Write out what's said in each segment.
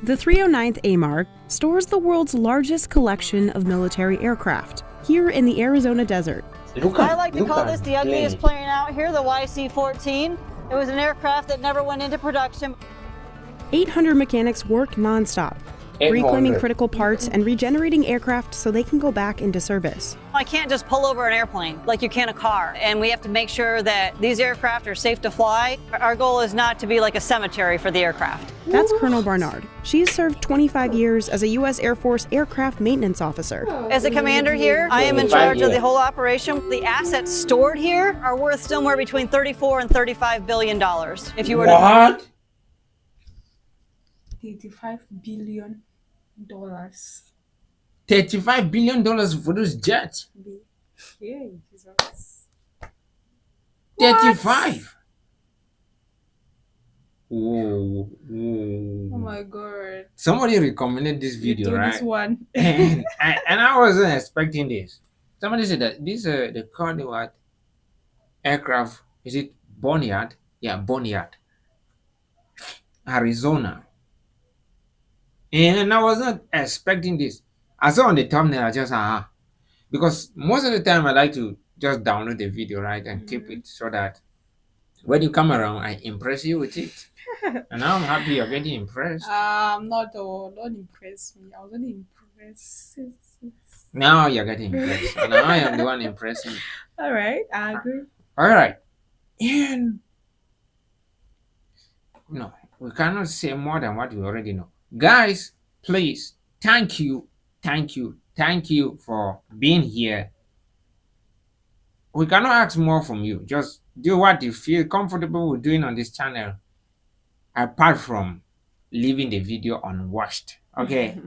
The 309th AMARG stores the world's largest collection of military aircraft here in the Arizona desert. I like to call this the ugliest plane out here, the YC-14. It was an aircraft that never went into production. 800 mechanics work nonstop, reclaiming critical parts and regenerating aircraft so they can go back into service. I can't just pull over an airplane like you can a car, and we have to make sure that these aircraft are safe to fly. Our goal is not to be like a cemetery for the aircraft. That's Colonel Boneyard. She's served 25 years as a U.S. Air Force aircraft maintenance officer. As a commander here, I am in charge of the whole operation. The assets stored here are worth somewhere between $34 and $35 billion. If you were What? $85 billion. $35 billion for those jets. Yeah, Jesus. 35. Oh Oh my God. Somebody recommended this You video, do right? this one. and I wasn't expecting this. Somebody said that this they call it what? Aircraft. Is it Boneyard? Yeah, Boneyard, Arizona. And I was not expecting this. I saw on the thumbnail, I just because most of the time I like to just download the video, right, and keep it so that when you come around, I impress you with it. And now I'm happy you're getting impressed. Not impress me. I was only impressed. Now you're getting impressed. And now I am the one impressing you. All right, I agree. All right. And no, we cannot say more than what we already know. Guys, please, thank you for being here. We cannot ask more from you. Just do what you feel comfortable with doing on this channel, apart from leaving the video unwatched. Okay.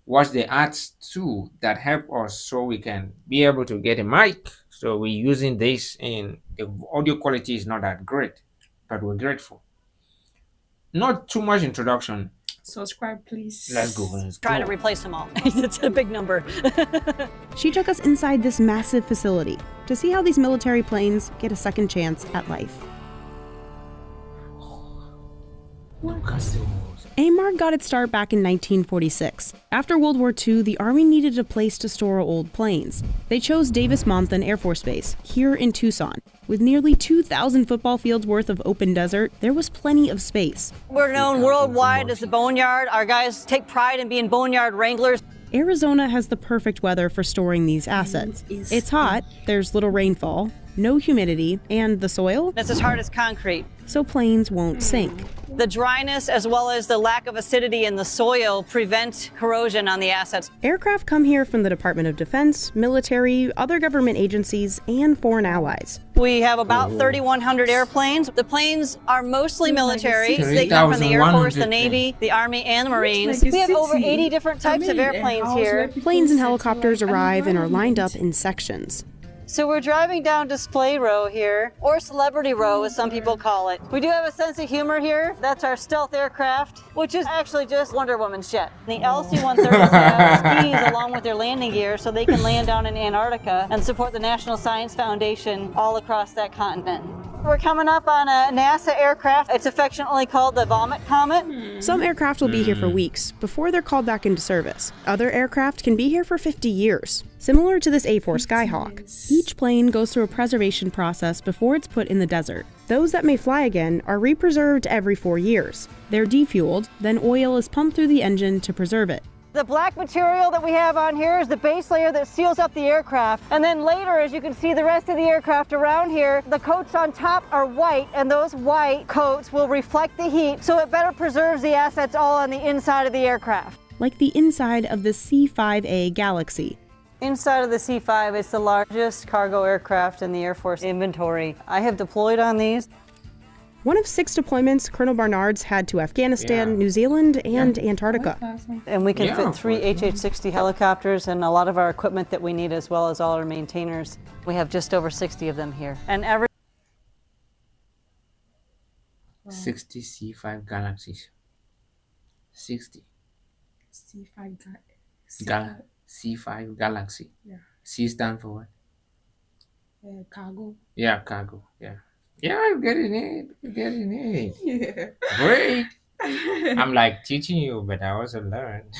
Watch the ads too that help us so we can be able to get a mic. So we're using this and the audio quality is not that great, but we're grateful. Not too much introduction. Subscribe, please. Let's go. trying to replace them all. It's a big number. She took us inside this massive facility to see how these military planes get a second chance at life. AMARG got its start back in 1946. After World War II, the Army needed a place to store old planes. They chose Davis-Monthan Air Force Base, here in Tucson. With nearly 2,000 football fields worth of open desert, there was plenty of space. We're known worldwide as the Boneyard. Our guys take pride in being Boneyard Wranglers. Arizona has the perfect weather for storing these assets. It's hot, there's little rainfall, no humidity, and the soil, It's as hard as concrete. so planes won't sink. The dryness as well as the lack of acidity in the soil prevent corrosion on the assets. Aircraft come here from the Department of Defense, military, other government agencies, and foreign allies. We have about 3,100 airplanes. The planes are mostly military. They come from the Air Force, the Navy, the Army, and the Marines. like a We have over city. 80 different types of airplanes here. Planes and helicopters arrive and are lined up in sections. So we're driving down Display Row here, or Celebrity Row as some people call it. We do have a sense of humor here. That's our stealth aircraft, which is actually just Wonder Woman's jet. The LC-130s have skis along with their landing gear so they can land down in Antarctica and support the National Science Foundation all across that continent. We're coming up on a NASA aircraft. It's affectionately called the Vomit Comet. Some aircraft will be here for weeks before they're called back into service. Other aircraft can be here for 50 years. Similar to this A4 Skyhawk, each plane goes through a preservation process before it's put in the desert. Those that may fly again are re-preserved every 4 years. They're defueled, then oil is pumped through the engine to preserve it. The black material that we have on here is the base layer that seals up the aircraft. And then later, as you can see the rest of the aircraft around here, the coats on top are white, and those white coats will reflect the heat, so it better preserves the assets all on the inside of the aircraft. Like the inside of the C-5A Galaxy. Inside of the C-5, it's the largest cargo aircraft in the Air Force inventory. I have deployed on these. One of 6 deployments Colonel Barnard's had to Afghanistan, New Zealand, and Antarctica. And we can fit 3 HH-60 helicopters and a lot of our equipment that we need, as well as all our maintainers. We have just over 60 of them here. And every 60 C5 Galaxies. 60. C5 Galaxy. Yeah. C stand for what? Cargo. Yeah, cargo. Yeah. Yeah, I'm getting it. Yeah. Great. I'm like teaching you, but I also learned.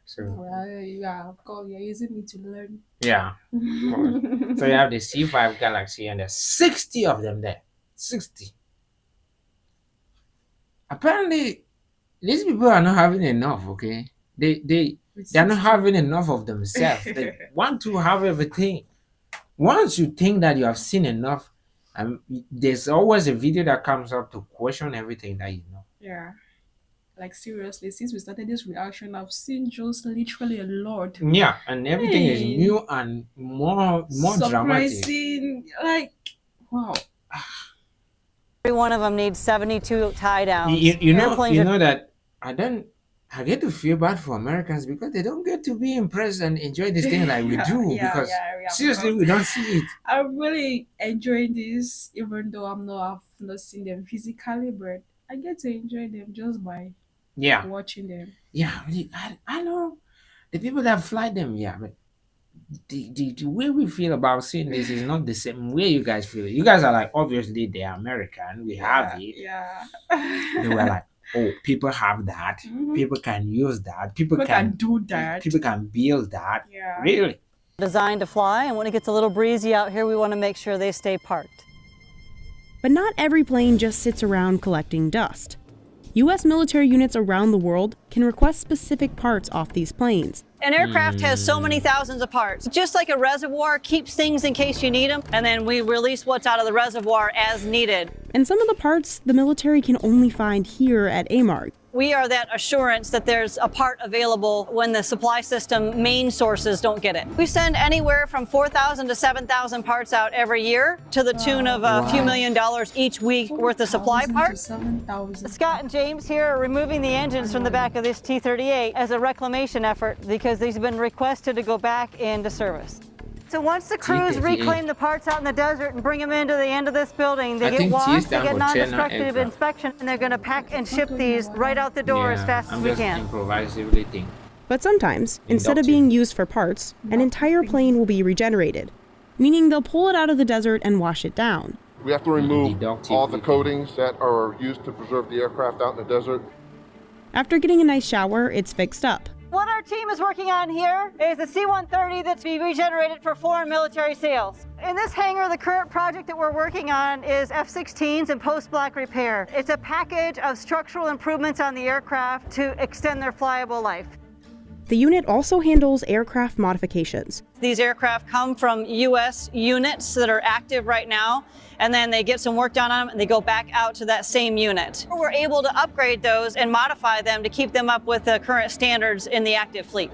So Well, yeah, of course, you're using me to learn. yeah. So you have the C5 Galaxy, and there's 60 of them there. 60. Apparently, these people are not having enough. Okay, they're not having enough of themselves. They want to have everything. Once you think that you have seen enough, there's always a video that comes up to question everything that you know. Yeah. Like seriously, since we started this reaction, I've seen just literally a lot. Yeah, and everything is Hey. new and more dramatic. Surprising, like wow. Every one of them needs 72 tie downs. You know, Airplanes you are- know that I get to feel bad for Americans because they don't get to be impressed and enjoy this thing like we do. Because seriously, we don't see it. I'm really enjoying this, even though I've not seen them physically, but I get to enjoy them just by watching them. Yeah, I know the people that fly them. Yeah, but the way we feel about seeing this is not the same way you guys feel. You guys are like, obviously they're American. We have it. Yeah. They were like, oh, people have that. Mhm. People can use that. People can do that. People can build that. Yeah. Really? designed to fly, and when it gets a little breezy out here, we want to make sure they stay parked. But not every plane just sits around collecting dust. U.S. military units around the world can request specific parts off these planes. An aircraft has so many thousands of parts. Just like a reservoir keeps things in case you need them, and then we release what's out of the reservoir as needed. And some of the parts the military can only find here at AMARG. We are that assurance that there's a part available when the supply system main sources don't get it. We send anywhere from 4,000 to 7,000 parts out every year to the tune of a few $1 million each week worth of supply parts. 7,000. Scott and James here are removing the engines from the back of this T-38 as a reclamation effort because these have been requested to go back into service. So once the crews T-38. reclaim the parts out in the desert and bring them into the end of this building, they I get think T washed, they stands get for non-destructive China inspection, and they're going to pack and ship these right out the door as fast as I'm we just can. improvisively thinking. But sometimes, instead of being used for parts, an entire plane will be regenerated, meaning they'll pull it out of the desert and wash it down. We have to remove Deductive all the breathing. coatings that are used to preserve the aircraft out in the desert. After getting a nice shower, it's fixed up. What our team is working on here is a C-130 that's being regenerated for foreign military sales. In this hangar, the current project that we're working on is F-16s and post-black repair. It's a package of structural improvements on the aircraft to extend their flyable life. The unit also handles aircraft modifications. These aircraft come from U.S. units that are active right now, and then they get some work done on them and they go back out to that same unit. We're able to upgrade those and modify them to keep them up with the current standards in the active fleet.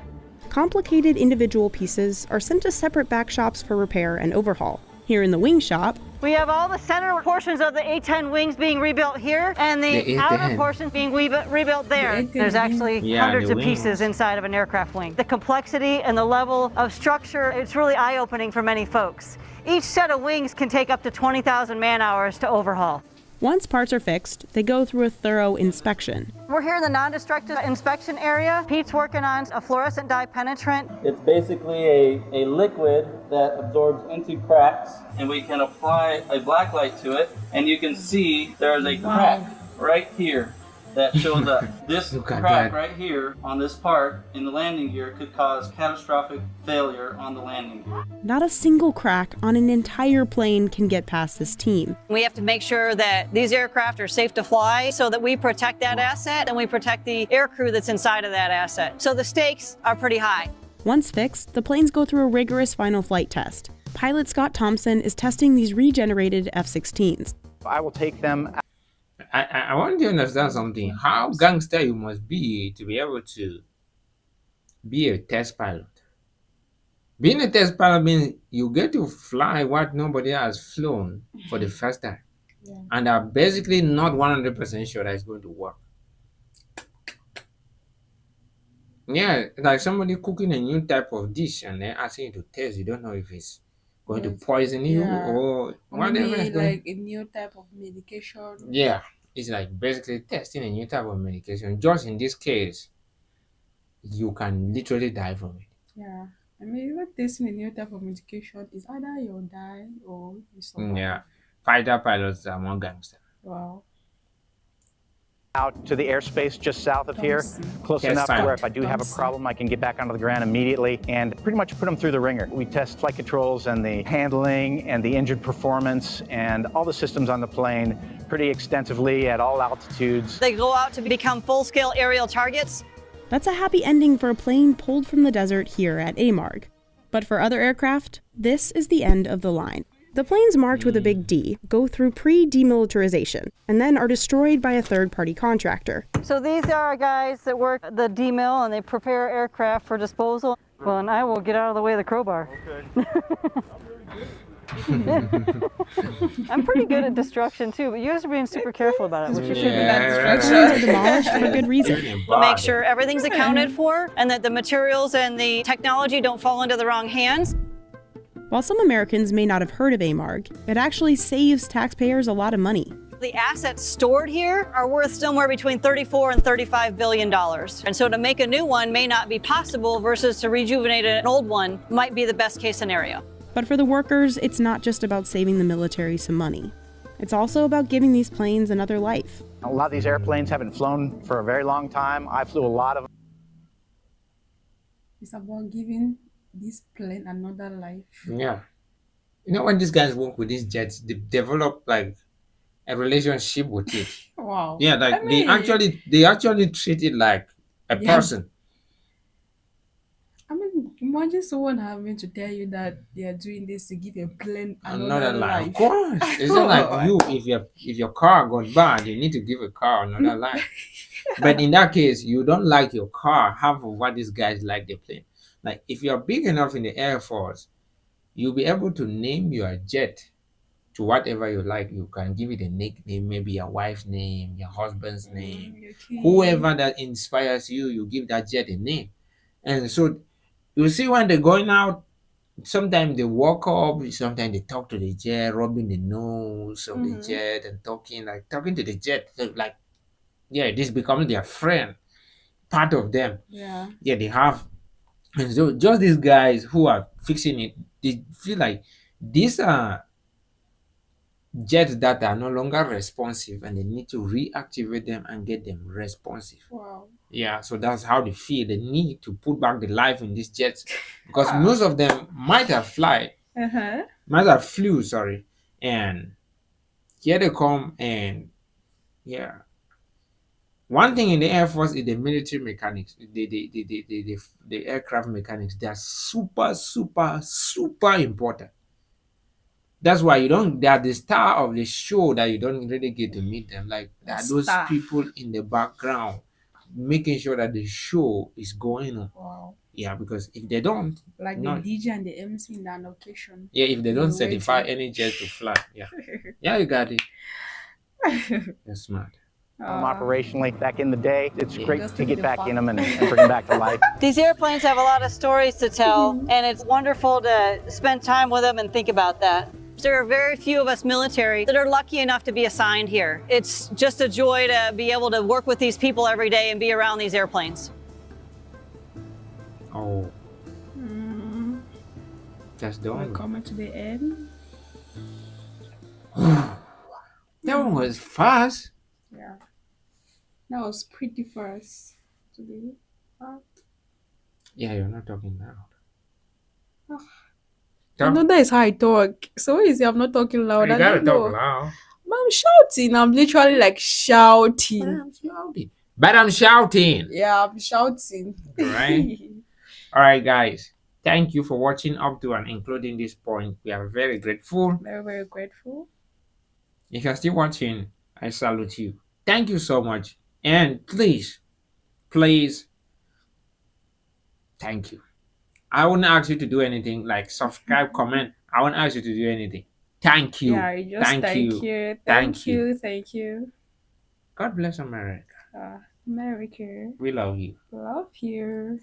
Complicated individual pieces are sent to separate back shops for repair and overhaul. Here in the wing shop, We have all the center portions of the A-10 wings being rebuilt here, and the The outer A-10. portions being rebuilt there. The A-10 There's actually Yeah, hundreds the of wings. pieces inside of an aircraft wing. The complexity and the level of structure, it's really eye-opening for many folks. Each set of wings can take up to 20,000 man-hours to overhaul. once parts are fixed, they go through a thorough inspection. We're here in the non-destructive inspection area. Pete's working on a fluorescent dye penetrant. It's basically a liquid that absorbs into cracks, and we can apply a black light to it, and you can see there's a crack right here that shows up. This Look at crack that. right here on this part in the landing gear could cause catastrophic failure on the landing gear. Not a single crack on an entire plane can get past this team. We have to make sure that these aircraft are safe to fly so that we protect that asset and we protect the aircrew that's inside of that asset. So the stakes are pretty high. Once fixed, the planes go through a rigorous final flight test. Pilot Scott Thompson is testing these regenerated F-16s. I will take them. I want you to understand something. How gangster you must be to be able to be a test pilot. Being a test pilot means you get to fly what nobody has flown for the first time. Yeah. And are basically not 100% sure that it's going to work. Yeah, like somebody cooking a new type of dish and then asking you to test. You don't know if it's going to Yes. poison you Yeah. or whatever. Maybe it's going- like a new type of medication. Yeah, it's like basically testing a new type of medication. Just in this case, you can literally die from it. Yeah. I mean, even testing a new type of medication is either you'll die or you survive. Yeah, fighter pilots are more gangster. Wow. Out to the airspace just south of here, close enough to where if I do have a problem, I can get back onto the ground immediately and pretty much put them through the ringer. We test flight controls and the handling and the engine performance and all the systems on the plane pretty extensively at all altitudes. They go out to become full-scale aerial targets. That's a happy ending for a plane pulled from the desert here at AMARG. But for other aircraft, this is the end of the line. The planes marked with a big D go through pre-demilitarization and then are destroyed by a third-party contractor. So these are guys that work the demil and they prepare aircraft for disposal. Well, and I will get out of the way of the crowbar. I'm pretty good at destruction too, but you guys are being super careful about it, which you should be. Planes are demolished for good reason. We'll make sure everything's accounted for and that the materials and the technology don't fall into the wrong hands. While some Americans may not have heard of AMARG, it actually saves taxpayers a lot of money. The assets stored here are worth somewhere between $34 and $35 billion. And so to make a new one may not be possible versus to rejuvenate an old one might be the best case scenario. But for the workers, it's not just about saving the military some money. It's also about giving these planes another life. A lot of these airplanes haven't flown for a very long time. I flew a lot of them. It's about giving this plane another life. Yeah. You know, when these guys work with these jets, they develop like a relationship with it. Wow. Yeah, like I mean, they actually treat it like a person. I mean, imagine someone having to tell you that they are doing this to give a plane Another another life. life. Of course. It's not like you, if your car goes bad, you need to give a car another life. But in that case, you don't like your car, half of what these guys like the plane. Like if you're big enough in the Air Force, you'll be able to name your jet to whatever you like. You can give it a nickname, maybe your wife's name, your husband's name, Okay. whoever that inspires you, you give that jet a name. And so you see when they're going out, sometimes they walk up, sometimes they talk to the jet, rubbing the nose of the jet and talking to the jet. Like, yeah, this becomes their friend, part of them. Yeah. Yeah, they have. And so just these guys who are fixing it, they feel like these are jets that are no longer responsive and they need to reactivate them and get them responsive. Wow. Yeah, so that's how they feel. They need to put back the life in these jets because most of them might have flew, sorry. And here they come and yeah. One thing in the Air Force is the military mechanics, the aircraft mechanics. They are super, super, super important. That's why they are the star of the show that you don't really get to meet them. Like there are those people in the background making sure that the show is going on. Wow. Yeah, because if they don't, like the DJ and the MC in that occasion. Yeah, if they don't certify any jet to fly, yeah, yeah, you got it. You're smart. Operationally, back in the day, it's great to get back in them and bring them back to life. These airplanes have a lot of stories to tell, and it's wonderful to spend time with them and think about that. There are very few of us military that are lucky enough to be assigned here. It's just a joy to be able to work with these people every day and be around these airplanes. Oh. That's the one. We're coming to the end. That one was fast. Yeah. That was pretty fast to be. Yeah, you're not talking loud. I know that is how I talk. So what is it? I'm not talking loud. You gotta talk loud. But I'm shouting. I'm literally like shouting. But I'm shouting. Yeah, I'm shouting. All right, guys. Thank you for watching up to and including this point. We are very grateful. Very, very grateful. If you're still watching, I salute you. Thank you so much. And please, thank you. I wouldn't ask you to do anything like subscribe, comment. I won't ask you to do anything. Thank you. Yeah, just thank you. Thank you. God bless America. America. We love you. Love you.